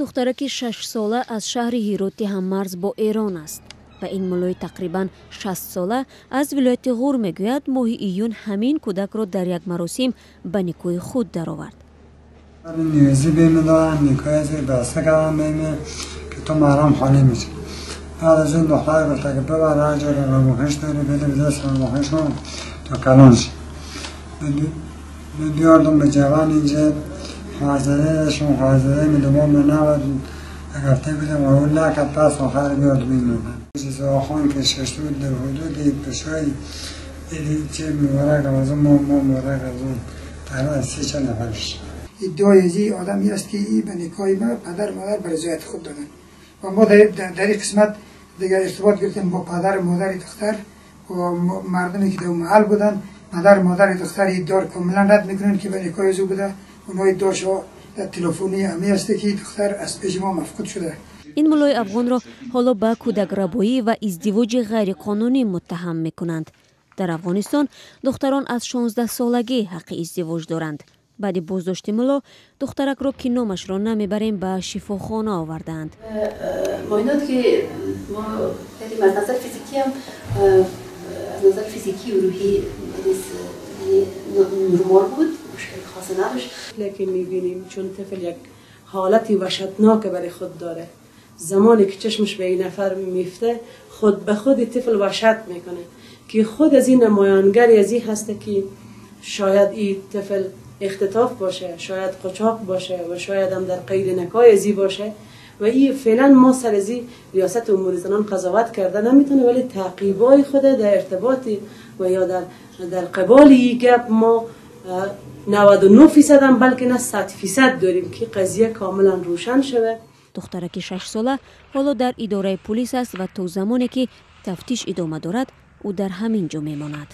دخترک 6 ساله از شهر هیروتی هممرز با ایران است و این مولوی تقریبا 60 ساله از ولایت غور میگوید ماه ایون همین کودک را در یک مراسم به نیکوی خود درآورد. نیازی بیمیدارم نیکوی ازی بسته کردم بیمی که تو محرم خالی میشه. بعد از این دختر گفته که ببر هر جا که رموخش داری بده به دست رموخش کن تا کلان شد. بیاردم به جوان اینجا حاضره شما حاضره میدوام منابد اگرته بودم و اون لکت پس آخر بیاد بیمیدم. چیز آخوان که ششتود در حدودی پشای چه مورک از اون مورک از اون تقریبا 3-4 نفرش. ادعای ازی آدمی است که ای به نکاح ما پدر مادر به رضایت خود دادن و ما در این قسمت دیگر ارتباط گرفتیم با پدر مادر دختر و مردمی که در محل بودن. پدر مادر دختر ادعا کاملا رد میکنن که به نکاح او بوده. اونها ادعاش در تلفنی امی است که دختر از پیش ما مفقود شده. این مولای افغان را حالا به کودک ربایی و ازدواج غیر قانونی متهم میکنند. در افغانستان دختران از 16 سالگی حق ازدواج دارند. بعد بازداشت مولا دخترک را که نامش را نمیبریم به شفاخانه آوردند. معاینات که ما کردیم از نظر فیزیکی هم از نظر فیزیکی و روحی نرمال بود، مشکل خاصی نداشت. لیکن میبینیم چون طفل یک حالتی وحشتناک برای خود داره، زمانی که چشمش به این نفر میفته خود به خود طفل وحشت میکنه که خود از این نمایانگری از این هسته که شاید این طفل اختطاف باشه، شاید قاچاق باشه و شاید هم در قید نکاح ازی باشه و این فعلا ما سر ازی ریاست امور زنان قضاوت کرده نمیتونه، ولی تعقیبای خود در ارتباطی و یا در قبال این گپ ما 99% هم بلکه نه 100% داریم که قضیه کاملا روشن شده. دخترک 6 ساله حالا در اداره پلیس است و تا زمانی که تفتیش ادامه دارد او در همین جا میماند.